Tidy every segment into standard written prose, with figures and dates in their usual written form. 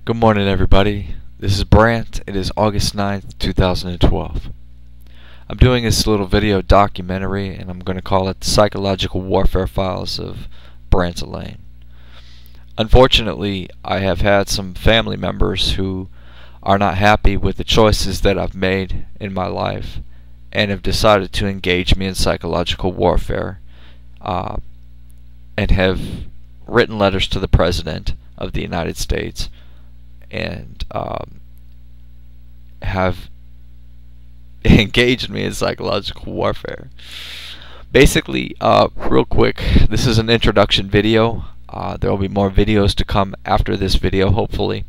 Good morning, everybody. This is Brant. It is August 9th, 2012. I'm doing this little video documentary, and I'm going to call it the Psychological Warfare Files of Brant Elaine. Unfortunately, I have had some family members who are not happy with the choices that I've made in my life and have decided to engage me in psychological warfare and have written letters to the President of the United States and have engaged me in psychological warfare. Basically, real quick, this is an introduction video. There will be more videos to come after this video, hopefully,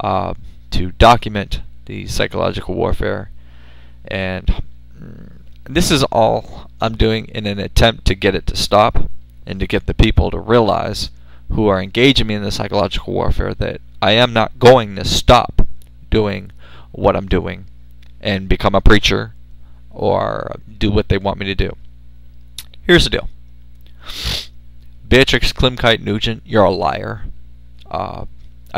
to document the psychological warfare. And this is all I'm doing in an attempt to get it to stop and to get the people to realize who are engaging me in the psychological warfare that I am not going to stop doing what I'm doing and become a preacher or do what they want me to do. Here's the deal. Beatrix Klimkite Nugent, you're a liar. I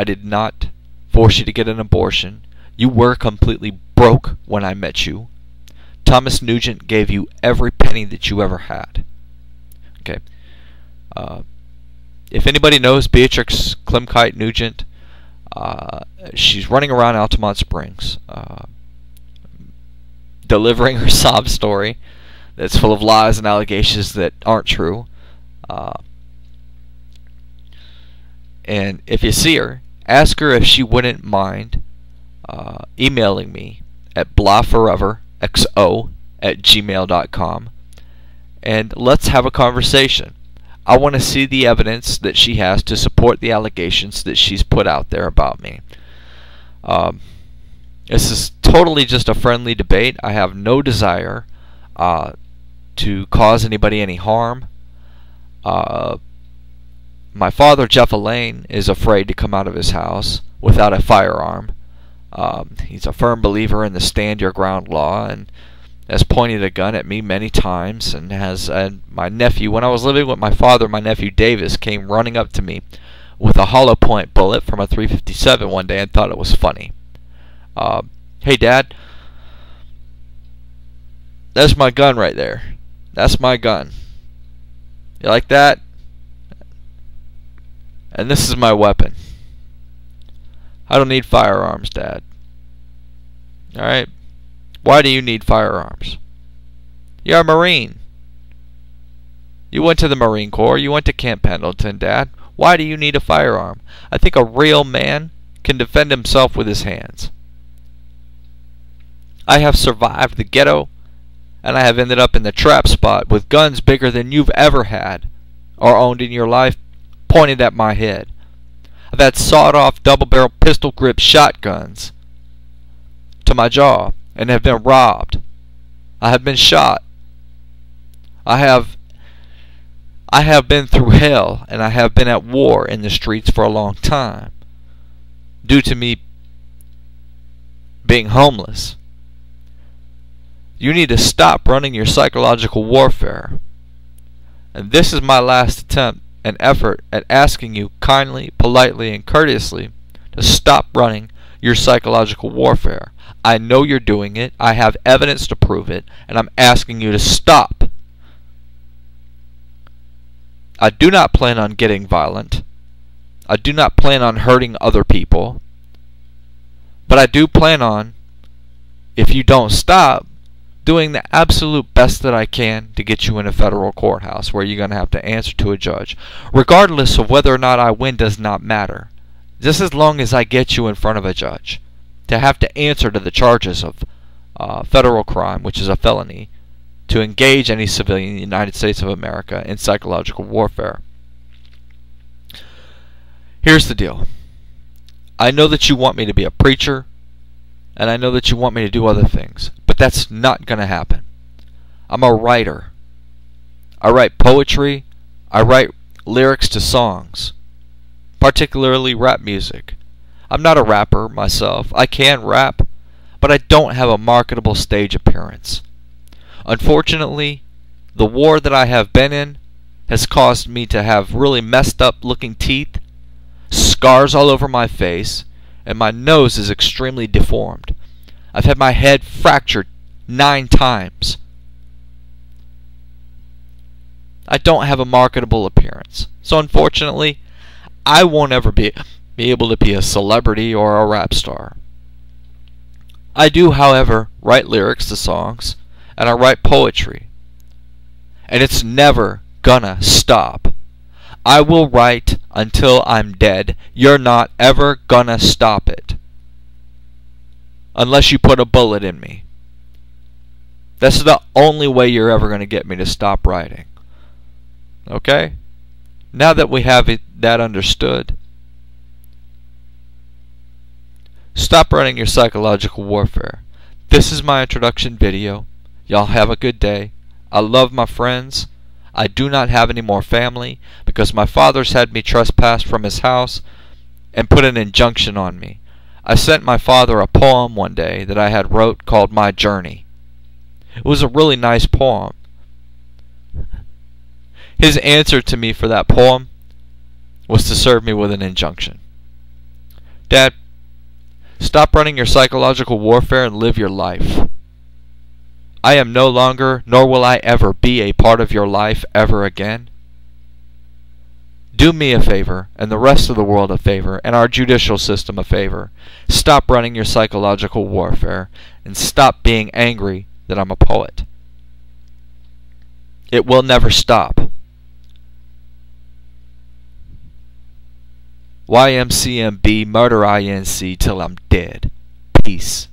did not force you to get an abortion. You were completely broke when I met you. Thomas Nugent gave you every penny that you ever had. Okay. If anybody knows Beatrix Klimkite Nugent, she's running around Altamont Springs, delivering her sob story that's full of lies and allegations that aren't true. And if you see her, ask her if she wouldn't mind emailing me at blahforeverxo@gmail.com, and let's have a conversation. I want to see the evidence that she has to support the allegations that she's put out there about me. This is totally just a friendly debate. I have no desire to cause anybody any harm. My father, Jeff Elaine, is afraid to come out of his house without a firearm. He's a firm believer in the stand your ground law and has pointed a gun at me many times, and my nephew, when I was living with my father, my nephew Davis came running up to me with a hollow point bullet from a .357 one day and thought it was funny. Hey Dad, that's my gun right there. That's my gun. You like that? And this is my weapon. I don't need firearms, Dad. Alright? Why do you need firearms? You're a Marine. You went to the Marine Corps. You went to Camp Pendleton, Dad. Why do you need a firearm? I think a real man can defend himself with his hands. I have survived the ghetto, and I have ended up in the trap spot with guns bigger than you've ever had or owned in your life pointed at my head. I've had sawed-off double-barrel pistol-grip shotguns to my jaw and have been robbed. I have been shot. I have been through hell, and I have been at war in the streets for a long time due to me being homeless. You need to stop running your psychological warfare. And this is my last attempt and effort at asking you kindly, politely, and courteously to stop running your psychological warfare. I know you're doing it. I have evidence to prove it, and I'm asking you to stop. I do not plan on getting violent. I do not plan on hurting other people. But I do plan on, if you don't stop, doing the absolute best that I can to get you in a federal courthouse where you're going to have to answer to a judge. Regardless of whether or not I win does not matter. Just as long as I get you in front of a judge to have to answer to the charges of federal crime, which is a felony, to engage any civilian in the United States of America in psychological warfare. Here's the deal. I know that you want me to be a preacher, and I know that you want me to do other things, but that's not going to happen. I'm a writer. I write poetry. I write lyrics to songs, particularly rap music. I'm not a rapper myself. I can rap, but I don't have a marketable stage appearance. Unfortunately, the war that I have been in has caused me to have really messed up looking teeth, scars all over my face, and my nose is extremely deformed. I've had my head fractured 9 times. I don't have a marketable appearance, so unfortunately, I won't ever be able to be a celebrity or a rap star. I do, however, write lyrics to songs, and I write poetry. And it's never gonna stop. I will write until I'm dead. You're not ever gonna stop it. Unless you put a bullet in me. That's the only way you're ever gonna get me to stop writing. Okay? Now that we have that understood, stop running your psychological warfare. This is my introduction video. Y'all have a good day. I love my friends. I do not have any more family because my father's had me trespassed from his house and put an injunction on me. I sent my father a poem one day that I had wrote called My Journey. It was a really nice poem. His answer to me for that poem was to serve me with an injunction. Dad, stop running your psychological warfare and live your life. I am no longer, nor will I ever be a part of your life ever again. Do me a favor, and the rest of the world a favor, and our judicial system a favor. Stop running your psychological warfare, and stop being angry that I'm a poet. It will never stop. YMCMB, murder INC till I'm dead. Peace.